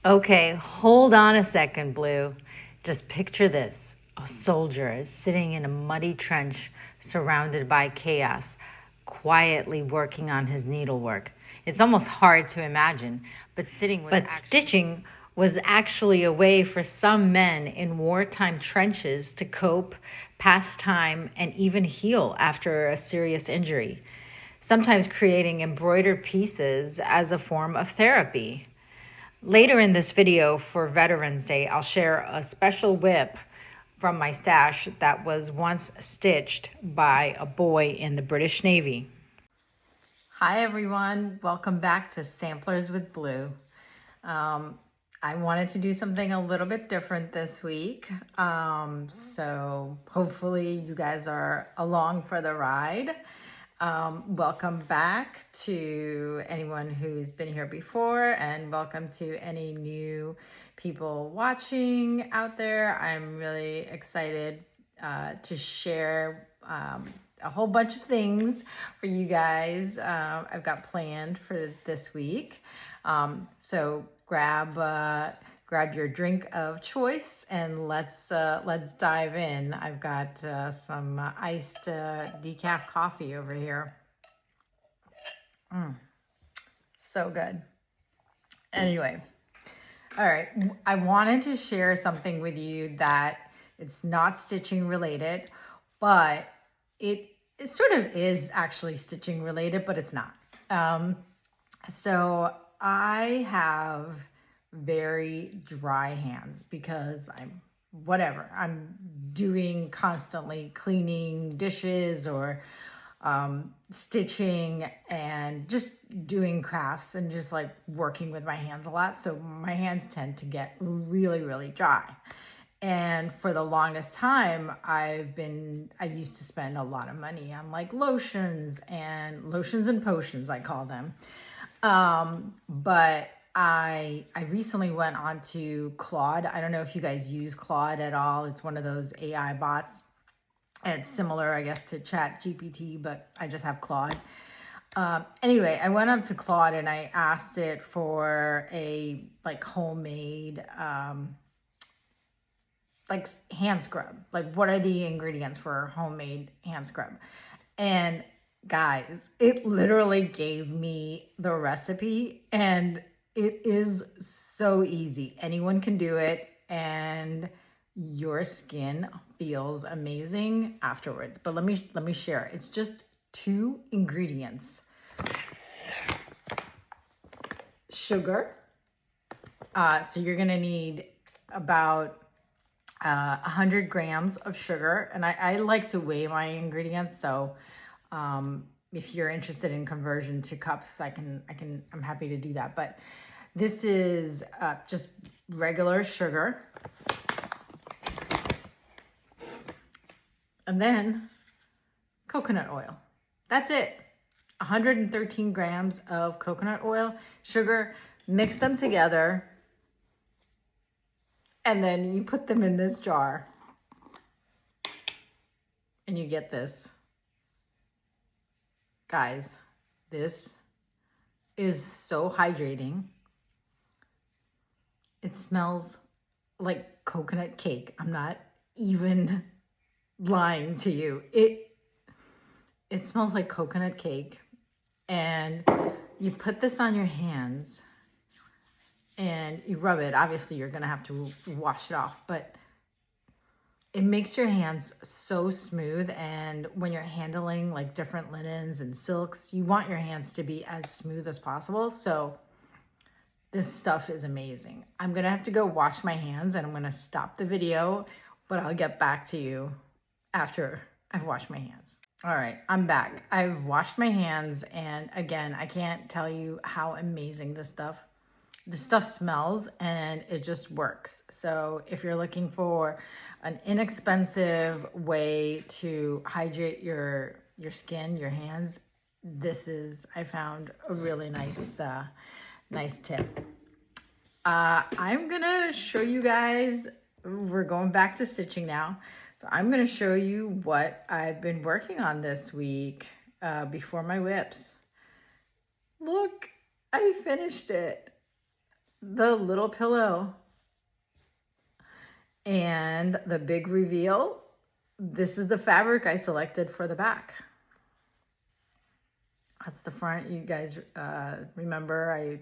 Okay, hold on a second, Blue. Just picture this. A soldier is sitting in a muddy trench surrounded by chaos, quietly working on his needlework. It's almost hard to imagine, but stitching was actually a way for some men in wartime trenches to cope, pass time, and even heal after a serious injury, sometimes creating embroidered pieces as a form of therapy. Later in this video for Veterans Day, I'll share a special whip from my stash that was once stitched by a boy in the British Navy. Hi everyone, welcome back to Samplers with Blue. I wanted to do something a little bit different this week, so hopefully you guys are along for the ride. Welcome back to anyone who's been here before, and welcome to any new people watching out there. I'm really excited to share a whole bunch of things for you guys I've got planned for this week. So grab your drink of choice and let's dive in. I've got some iced decaf coffee over here. So good. Anyway, all right. I wanted to share something with you that it's not stitching related, but it sort of is actually stitching related, but it's not. So I have very dry hands because I'm doing constantly cleaning dishes or stitching and just doing crafts and just like working with my hands a lot. So my hands tend to get really, really dry. And for the longest time, I used to spend a lot of money on like lotions and potions, I call them. But I recently went on to Claude. I don't know if you guys use Claude at all. It's one of those AI bots. It's similar, I guess, to ChatGPT, but I just have Claude. Anyway, I went up to Claude and I asked it for a like homemade like hand scrub. Like, what are the ingredients for homemade hand scrub? And guys, it literally gave me the recipe, and it is so easy. Anyone can do it, and your skin feels amazing afterwards. But let me share. It's just 2 ingredients. Sugar. So you're gonna need about 100 grams of sugar, and I like to weigh my ingredients. So if you're interested in conversion to cups, I'm happy to do that. But this is just regular sugar. And then coconut oil. That's it. 113 grams of coconut oil, sugar, mix them together. And then you put them in this jar. And you get this. Guys, this is so hydrating. It smells like coconut cake. I'm not even lying to you. It smells like coconut cake. And you put this on your hands and you rub it. Obviously, you're gonna have to wash it off, but it makes your hands so smooth. And when you're handling like different linens and silks, you want your hands to be as smooth as possible. So this stuff is amazing. I'm gonna have to go wash my hands and I'm gonna stop the video, but I'll get back to you after I've washed my hands. All right, I'm back. I've washed my hands, and again, I can't tell you how amazing this stuff smells, and it just works. So if you're looking for an inexpensive way to hydrate your skin, your hands, I found a really nice tip. I'm gonna show you guys, we're going back to stitching now. So I'm gonna show you what I've been working on this week before my whips. Look, I finished it. the little pillow and the big reveal. This is the fabric I selected for the back. That's the front. You guys remember I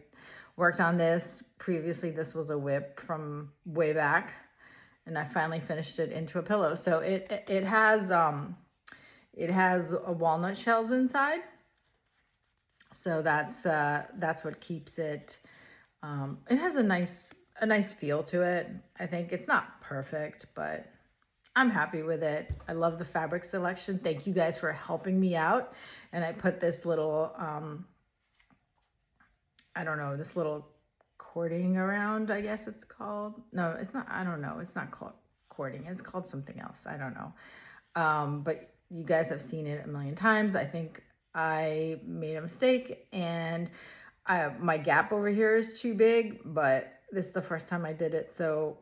worked on this previously. This was a whip from way back, and I finally finished it into a pillow. So it has walnut shells inside. So that's what keeps it. It has a nice feel to it. I think it's not perfect, but I'm happy with it. I love the fabric selection. Thank you guys for helping me out. And I put this little, I don't know, this little cording around, I guess it's called. No, it's not. I don't know. It's not called cording. It's called something else. I don't know. But you guys have seen it a million times. I think I made a mistake, and my gap over here is too big, but this is the first time I did it. So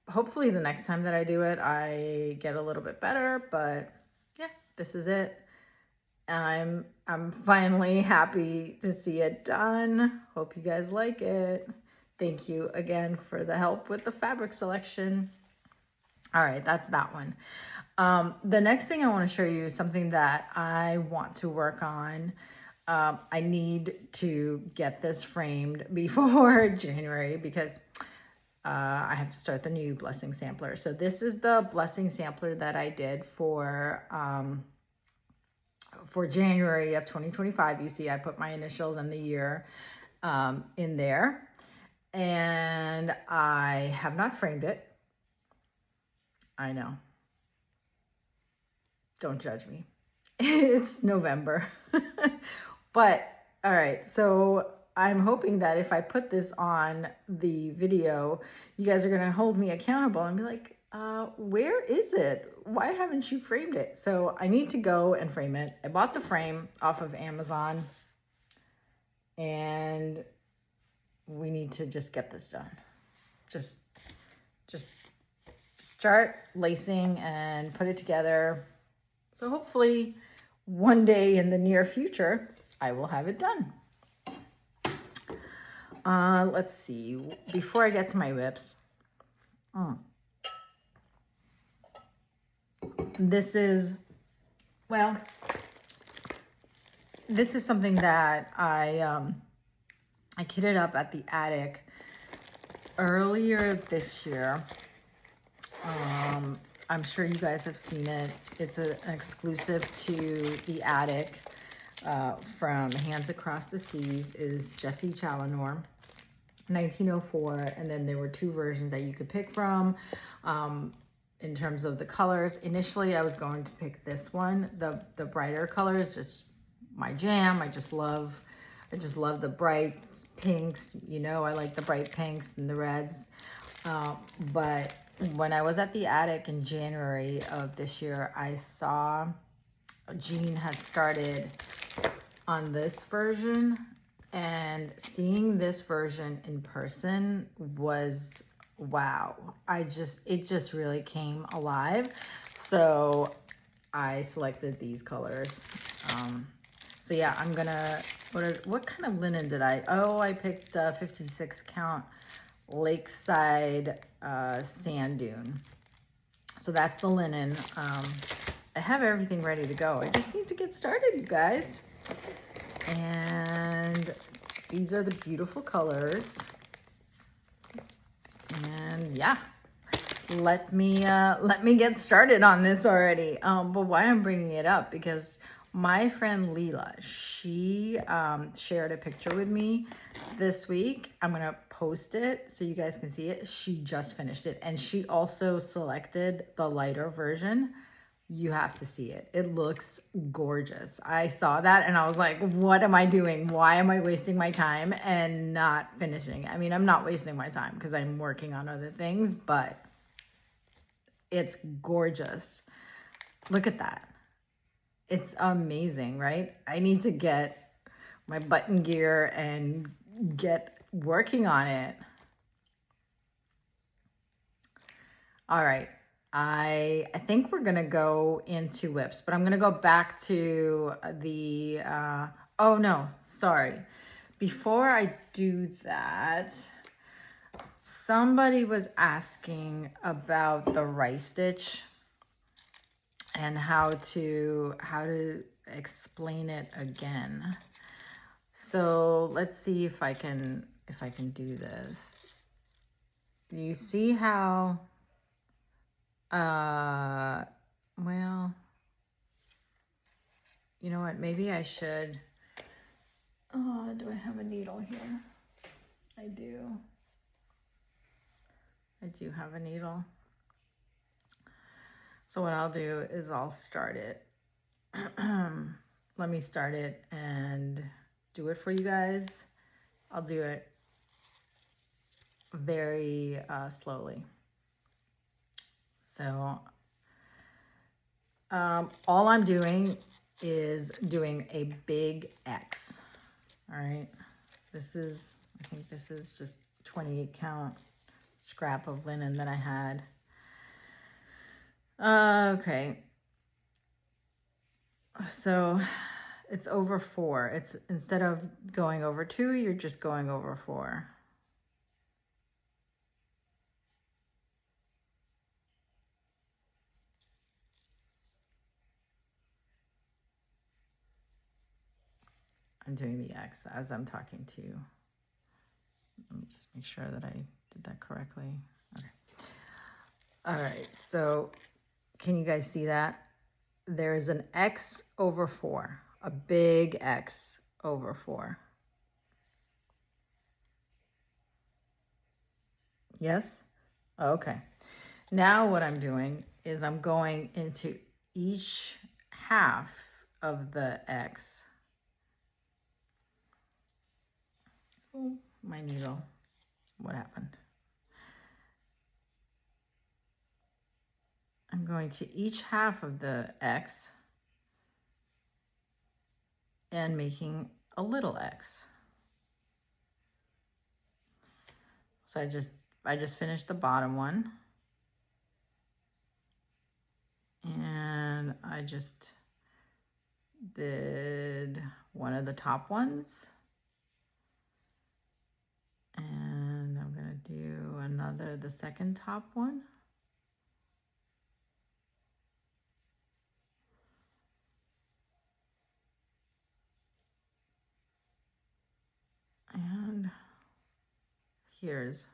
hopefully the next time that I do it, I get a little bit better, but yeah, this is it. I'm finally happy to see it done. Hope you guys like it. Thank you again for the help with the fabric selection. All right, that's that one. The next thing I want to show you is something that I want to work on. I need to get this framed before January because I have to start the new blessing sampler. So this is the blessing sampler that I did for January of 2025. You see, I put my initials and the year in there, and I have not framed it. I know. Don't judge me. It's November. But all right, so I'm hoping that if I put this on the video, you guys are going to hold me accountable and be like, where is it? Why haven't you framed it? So I need to go and frame it. I bought the frame off of Amazon, and we need to just get this done. Just start lacing and put it together. So hopefully one day in the near future, I will have it done. Let's see, before I get to my whips, this is something that I kitted up at the attic earlier this year. I'm sure you guys have seen it. It's an exclusive to the attic from Hands Across the Seas, is Jesse Challenor, 1904. And then there were two versions that you could pick from in terms of the colors. Initially, I was going to pick this one. The brighter colors, just my jam. I just love the bright pinks. You know, I like the bright pinks and the reds. But when I was at the attic in January of this year, I saw Jean had started on this version, and seeing this version in person was wow. It just really came alive. So I selected these colors. So yeah, I'm gonna, what kind of linen did I picked 56 count Lakeside sand dune. So that's the linen. I have everything ready to go. I just need to get started, you guys. And these are the beautiful colors. And yeah, let me get started on this already. But why I'm bringing it up, because my friend Leela, she shared a picture with me this week. I'm gonna post it so you guys can see it. She just finished it, and she also selected the lighter version. You have to see it. It looks gorgeous. I saw that and I was like, what am I doing? Why am I wasting my time and not finishing? I mean, I'm not wasting my time because I'm working on other things, but it's gorgeous. Look at that. It's amazing, right? I need to get my button gear and get working on it. All right. I think we're going to go into whips, but I'm going to go back to the, oh no, sorry. Before I do that, somebody was asking about the rice stitch and how to explain it again. So let's see if I can do this. You see how well, you know what, maybe I should, oh, do I have a needle here? I do have a needle. So what I'll do is I'll start it. Let me start it and do it for you guys. I'll do it very slowly. So all I'm doing is doing a big X. All right, this is, I think this is just 28 count scrap of linen that I had. Okay, so it's over 4. It's, instead of going over 2, you're just going over 4. I'm doing the X as I'm talking to you. Let me just make sure that I did that correctly. Okay. All right, so can you guys see that? There's an X over 4, a big X over 4. Yes? Okay. Now what I'm doing is I'm going into each half of the X. Oh, my needle. What happened? I'm going to each half of the X and making a little X. So I just finished the bottom one. And I just did one of the top ones. And I'm gonna do another, the second top one. And here's,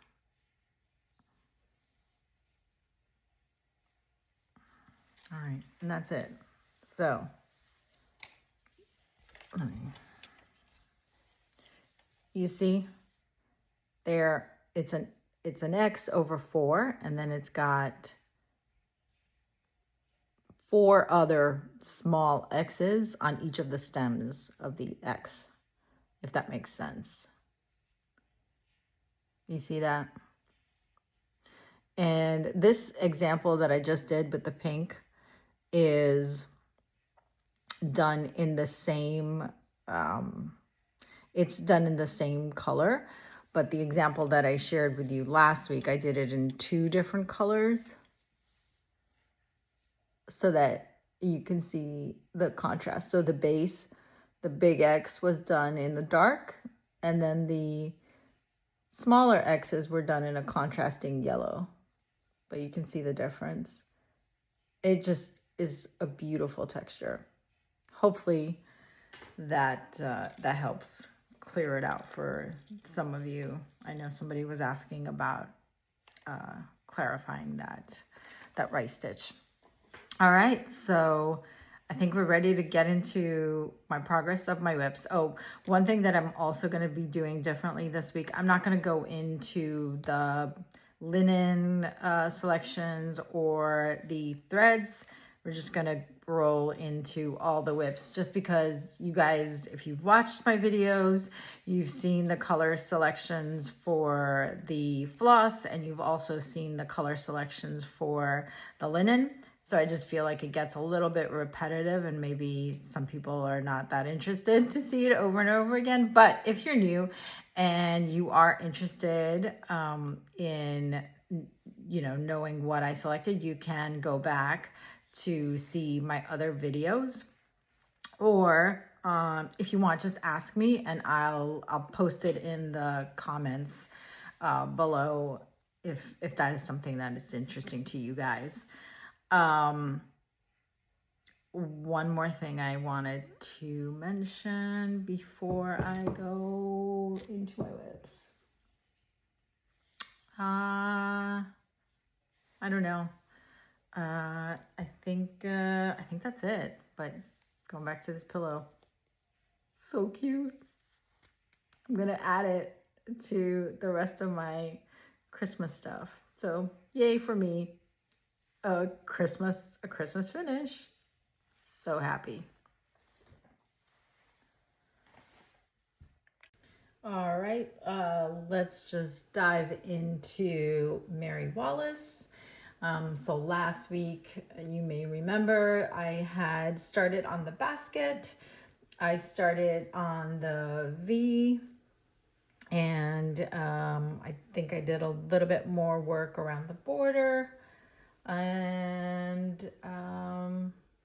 all right, and that's it. So, let me, you see there, it's an X over 4, and then it's got 4 other small X's on each of the stems of the X, if that makes sense. You see that? And this example that I just did with the pink is done in the same, it's done in the same color, but the example that I shared with you last week, I did it in 2 different colors so that you can see the contrast. So the base, the big X was done in the dark, and then the smaller X's were done in a contrasting yellow, but you can see the difference. It just is a beautiful texture. Hopefully that that helps clear it out for some of you. I know somebody was asking about clarifying that rice stitch. All right, so I think we're ready to get into my progress of my whips. Oh, one thing that I'm also going to be doing differently this week, I'm not going to go into the linen selections or the threads. We're just going to roll into all the whips, just because you guys, if you've watched my videos, you've seen the color selections for the floss, and you've also seen the color selections for the linen. So I just feel like it gets a little bit repetitive, and maybe some people are not that interested to see it over and over again. But if you're new and you are interested in, you know, knowing what I selected, you can go back to see my other videos, or if you want, just ask me and I'll post it in the comments below if that is something that is interesting to you guys. One more thing I wanted to mention before I go into my whips. I don't know. I think that's it. But going back to this pillow, so cute. I'm gonna add it to the rest of my Christmas stuff. So yay for me. A Christmas finish. So happy. All right, let's just dive into Mary Wallace. So last week, you may remember, I had started on the basket. I started on the V, and I think I did a little bit more work around the border. And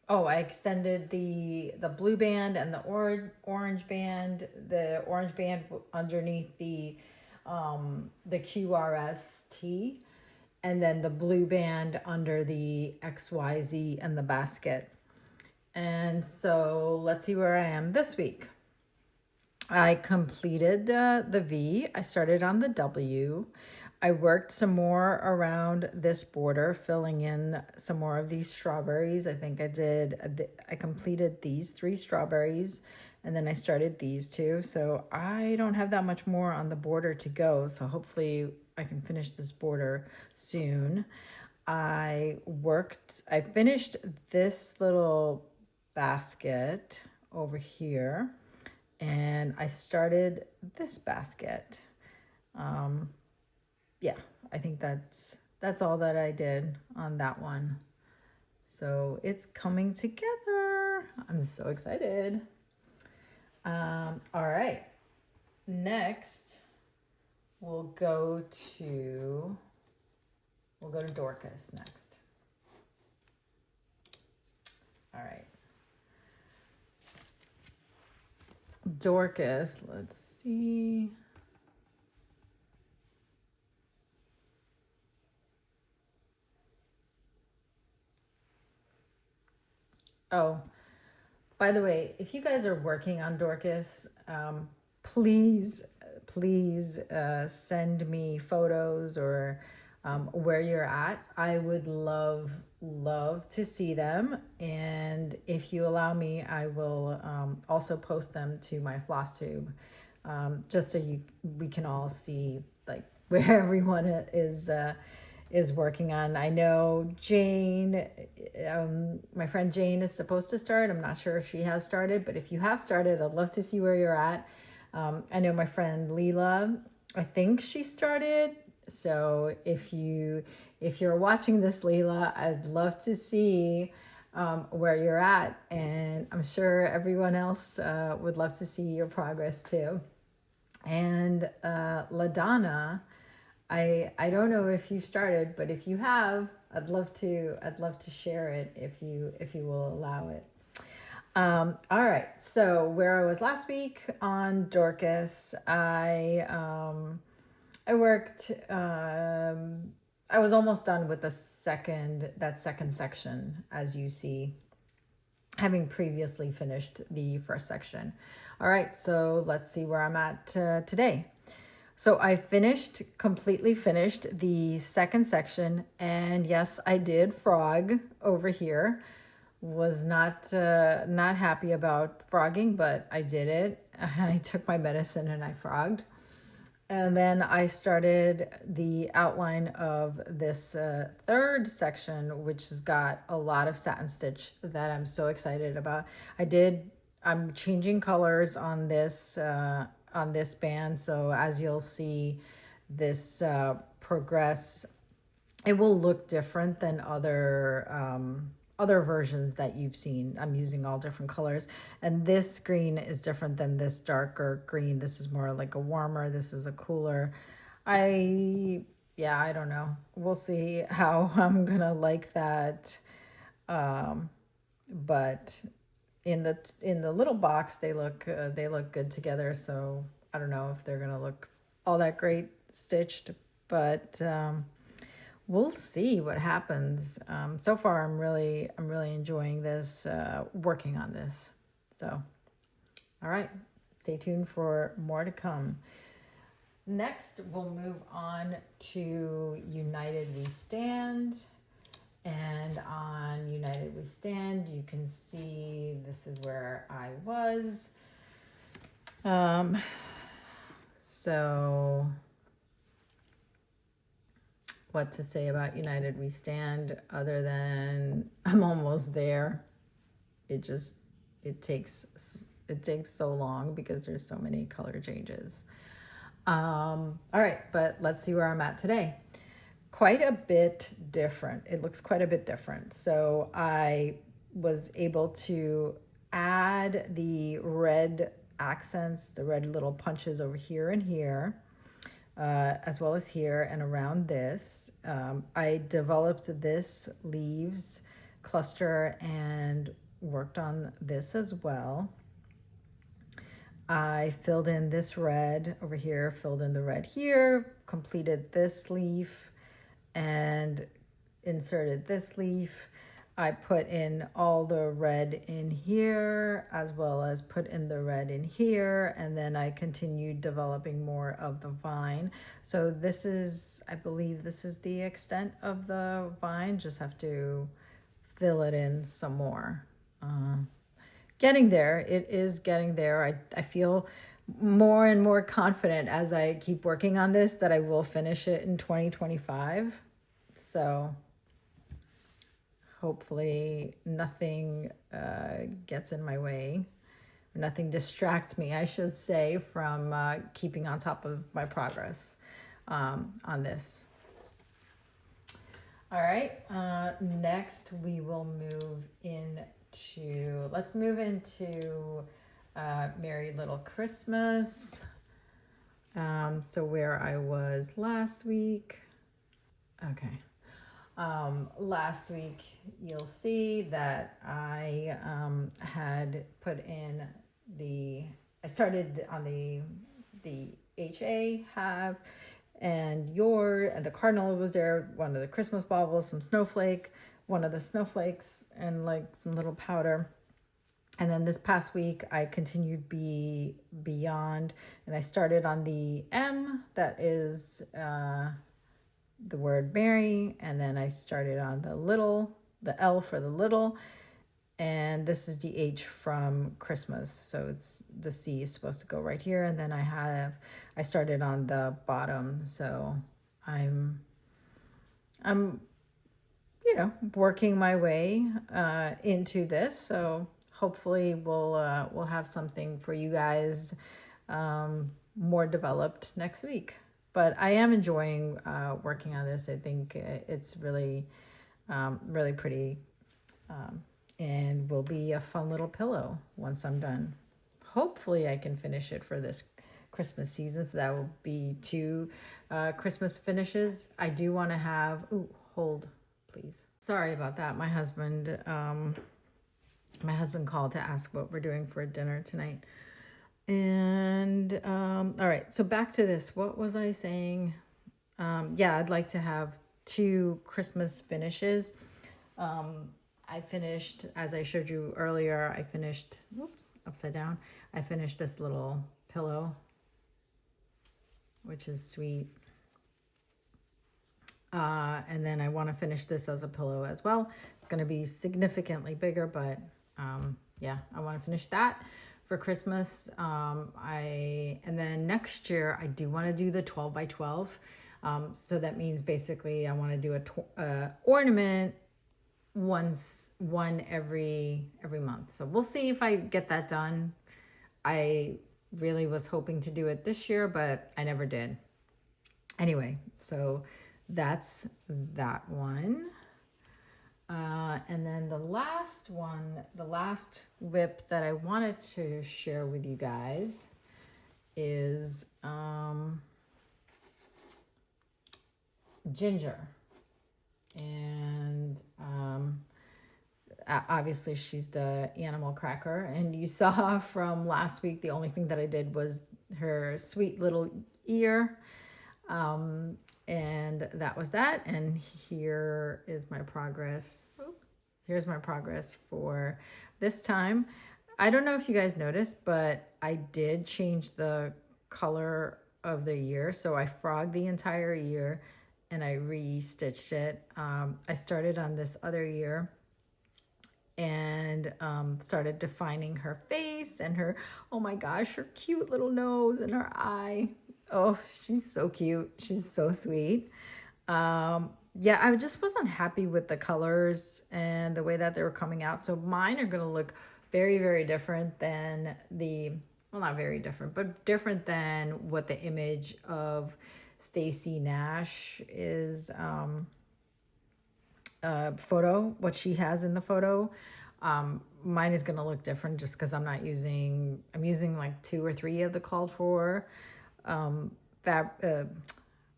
I extended the blue band and the orange band. The orange band underneath the QRST, and then the blue band under the XYZ and the basket. And so let's see where I am this week. I completed the V. I started on the W. I worked some more around this border, filling in some more of these strawberries. I think I completed these 3 strawberries, and then I started these 2. So I don't have that much more on the border to go. So hopefully I can finish this border soon. I finished this little basket over here, and I started this basket. Yeah, I think that's all that I did on that one. So it's coming together. I'm so excited. All right, next we'll go to Dorcas next. All right. Dorcas, let's see. Oh, by the way, if you guys are working on Dorcas, please send me photos or where you're at. I would love to see them. And if you allow me, I will also post them to my FLOSSTUBE, just so we can all see like where everyone is working on. I know Jane, my friend Jane is supposed to start. I'm not sure if she has started, but if you have started, I'd love to see where you're at. I know my friend Leela, I think she started. So if you're watching this, Leela, I'd love to see where you're at. And I'm sure everyone else would love to see your progress too. And LaDonna, I don't know if you've started, but if you have, I'd love to share it if you will allow it. All right. So where I was last week on Dorcas, I worked. I was almost done with that second section, as you see, having previously finished the first section. All right. So let's see where I'm at today. So I completely finished the second section, and yes, I did frog over here. Was not happy about frogging, but I did it. I took my medicine and I frogged. And then I started the outline of this third section, which has got a lot of satin stitch that I'm so excited about. I'm changing colors on this band, so as you'll see this progress, it will look different than other versions that you've seen. I'm using all different colors, and this green is different than this darker green. This is more like a warmer, this is a cooler. I don't know. We'll see how I'm gonna like that. But in the little box, they look good together. So I don't know if they're gonna look all that great stitched, but we'll see what happens. So far, I'm really enjoying this, working on this. So, all right, stay tuned for more to come. Next, we'll move on to United We Stand. And on United We Stand, you can see this is where I was. So what to say about United We Stand other than I'm almost there. It takes so long because there's so many color changes. All right, but let's see where I'm at today. Quite a bit different. It looks quite a bit different. So I was able to add the red accents, the red little punches over here and here, as well as here and around this. I developed this leaves cluster and worked on this as well. I filled in this red over here, filled in the red here, completed this leaf, and inserted this leaf. I put in all the red in here, as well as put in the red in here, and then I continued developing more of the vine. So this is, I believe this is the extent of the vine, just have to fill it in some more. Getting there, it is getting there. I feel more and more confident as I keep working on this that I will finish it in 2025. So hopefully nothing gets in my way. Nothing distracts me, I should say, from keeping on top of my progress on this. All right, next we will move let's move into Merry Little Christmas. So where I was last week. Okay. Last week you'll see that I had put in I started on the HA have, and the cardinal was there, one of the Christmas baubles, some snowflake, one of the snowflakes, and like some little powder. And then this past week I continued beyond, and I started on the M, that is the word Mary, and then I started on the L for the little, and this is the H from Christmas. So it's the C is supposed to go right here, and then I started on the bottom. So I'm working my way into this. So hopefully we'll have something for you guys more developed next week. But I am enjoying working on this. I think it's really, really pretty, and will be a fun little pillow once I'm done. Hopefully I can finish it for this Christmas season. So that will be 2 Christmas finishes. I do want to have, hold please. Sorry about that. My husband called to ask what we're doing for dinner tonight. And all right, so back to this. What was I saying? Yeah, I'd like to have 2 Christmas finishes. I finished, as I showed you earlier, upside down. I finished this little pillow, which is sweet. And then I want to finish this as a pillow as well. It's going to be significantly bigger, but yeah, I want to finish that for Christmas. And then next year I do want to do the 12 by 12. So that means basically I want to do a ornament one every month. So we'll see if I get that done. I really was hoping to do it this year, but I never did. Anyway, so that's that one. And then the last whip that I wanted to share with you guys is Ginger. And obviously she's the animal cracker. And you saw from last week, the only thing that I did was her sweet little ear. And that was that. And here is my progress. Here's my progress for this time. I don't know if you guys noticed, but I did change the color of the ear. So I frogged the entire ear and I re-stitched it. I started on this other ear and started defining her face and her, oh my gosh, her cute little nose and her eye. Oh, she's so cute. She's so sweet. Yeah, I just wasn't happy with the colors and the way that they were coming out. So mine are going to look very, very different than the, well, not very different, but different than what the image of Stacy Nash is, photo, what she has in the photo. Mine is going to look different just because I'm using like 2 or 3 of the called for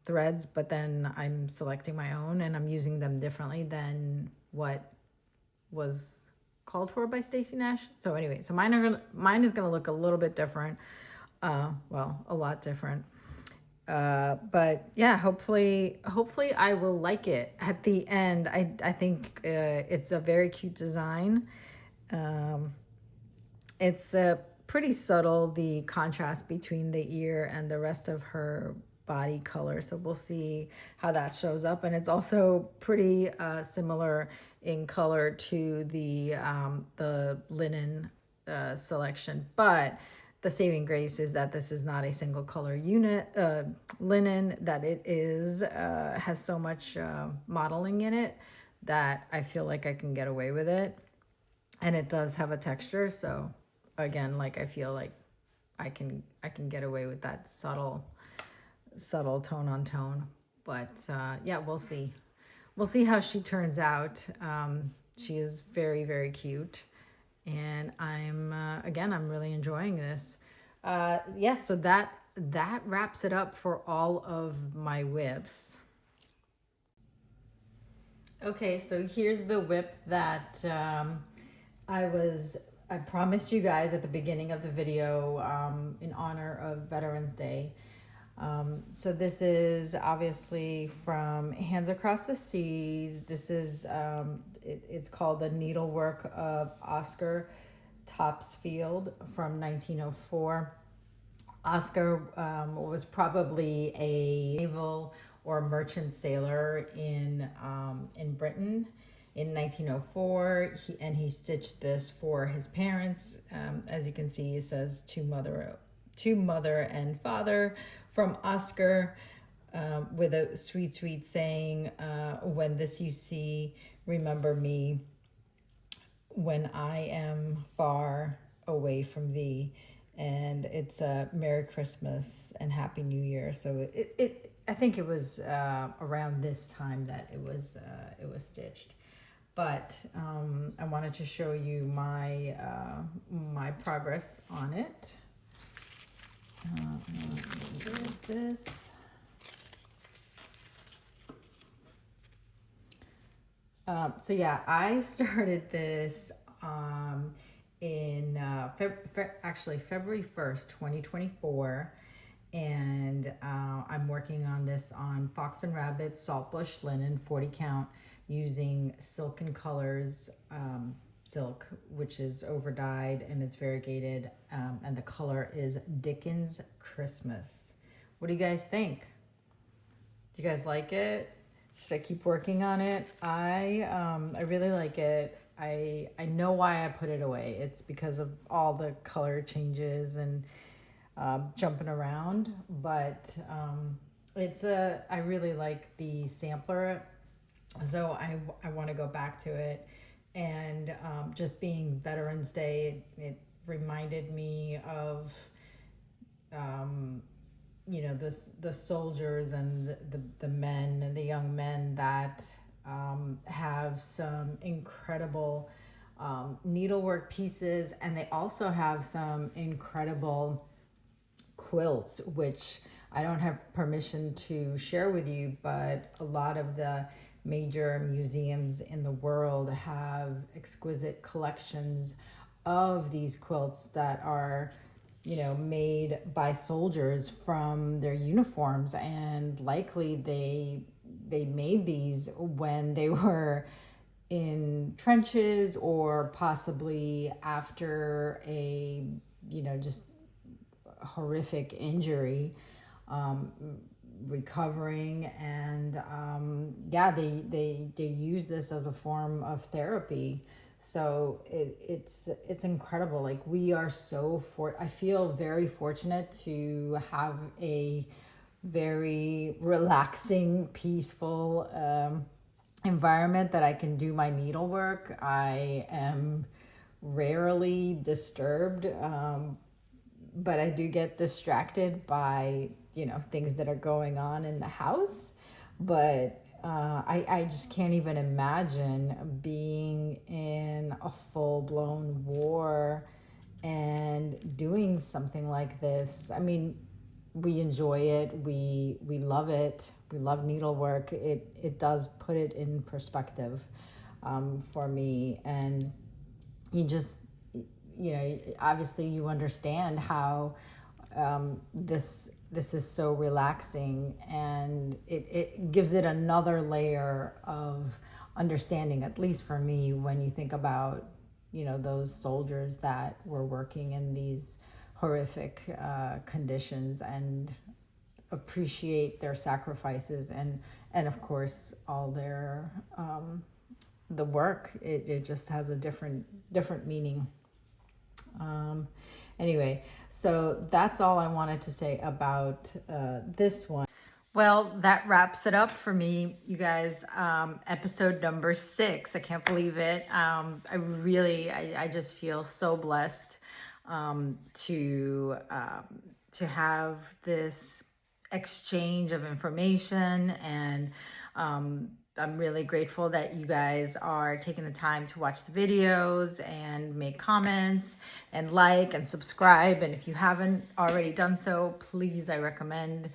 threads, but then I'm selecting my own and I'm using them differently than what was called for by Stacy Nash. So anyway, so mine is gonna look a little bit different. Well, a lot different. But yeah, hopefully I will like it. At the end, I think it's a very cute design. It's pretty subtle, the contrast between the ear and the rest of her body color. So we'll see how that shows up. And it's also pretty similar in color to the linen selection. But the saving grace is that this is not a single color unit linen, that it is has so much modeling in it that I feel like I can get away with it. And it does have a texture. So again, like I feel like I can get away with that subtle tone on tone. But yeah, we'll see how she turns out. She is very, very cute, and I'm really enjoying this. Yeah, so that wraps it up for all of my whips. Okay, so here's the whip that I promised you guys at the beginning of the video in honor of Veterans Day. So this is obviously from Hands Across the Seas. This is, it's called The Needlework of Oscar Topsfield from 1904. Oscar was probably a naval or merchant sailor in Britain in 1904, he stitched this for his parents. As you can see, it says to mother and father from Oscar, with a sweet, sweet saying, when this you see, remember me when I am far away from thee. And it's a Merry Christmas and Happy New Year. So I think it was around this time that it was stitched. But I wanted to show you my my progress on it. Here's this. So yeah, I started this in actually February 1st, 2024. And I'm working on this on Fox and Rabbit Saltbush linen 40 count using Silken Colors silk, which is over dyed and it's variegated, and the color is Dickens Christmas. What do you guys think? Do you guys like it? Should I keep working on it? I really like it. I know why I put it away. It's because of all the color changes and jumping around, but I really like the sampler, so I want to go back to it. And just being Veterans Day, it reminded me of you know, the soldiers and the men and the young men that have some incredible needlework pieces, and they also have some incredible quilts, which I don't have permission to share with you, but a lot of the major museums in the world have exquisite collections of these quilts that are you know, made by soldiers from their uniforms, and likely they made these when they were in trenches or possibly after a, you know, just horrific injury, recovering, and yeah, they use this as a form of therapy. So it's incredible. Like, we are I feel very fortunate to have a very relaxing, peaceful environment that I can do my needlework. I am rarely disturbed, but I do get distracted by, you know, things that are going on in the house. But I just can't even imagine being in a full-blown war and doing something like this. I mean, we enjoy it. We love it. We love needlework. It does put it in perspective for me. And you just, you know, obviously you understand how this is so relaxing, and it gives it another layer of understanding, at least for me, when you think about, you know, those soldiers that were working in these horrific conditions, and appreciate their sacrifices, and of course all their the work. It just has a different meaning. Anyway, so that's all I wanted to say about this one. Well, that wraps it up for me, you guys. Episode number 6. I can't believe it. I just feel so blessed to have this exchange of information, and I'm really grateful that you guys are taking the time to watch the videos and make comments and like and subscribe. And if you haven't already done so, please, I recommend,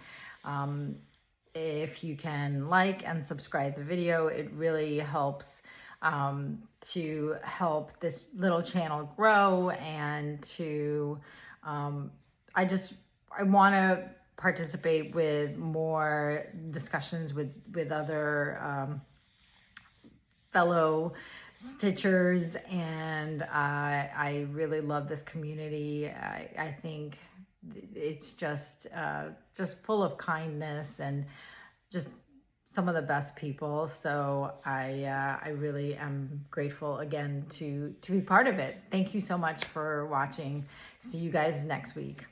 if you can like and subscribe the video. It really helps to help this little channel grow, and to I want to participate with more discussions with other fellow stitchers, and I really love this community. I think it's just full of kindness and just some of the best people. So I really am grateful again to be part of it. Thank you so much for watching. See you guys next week.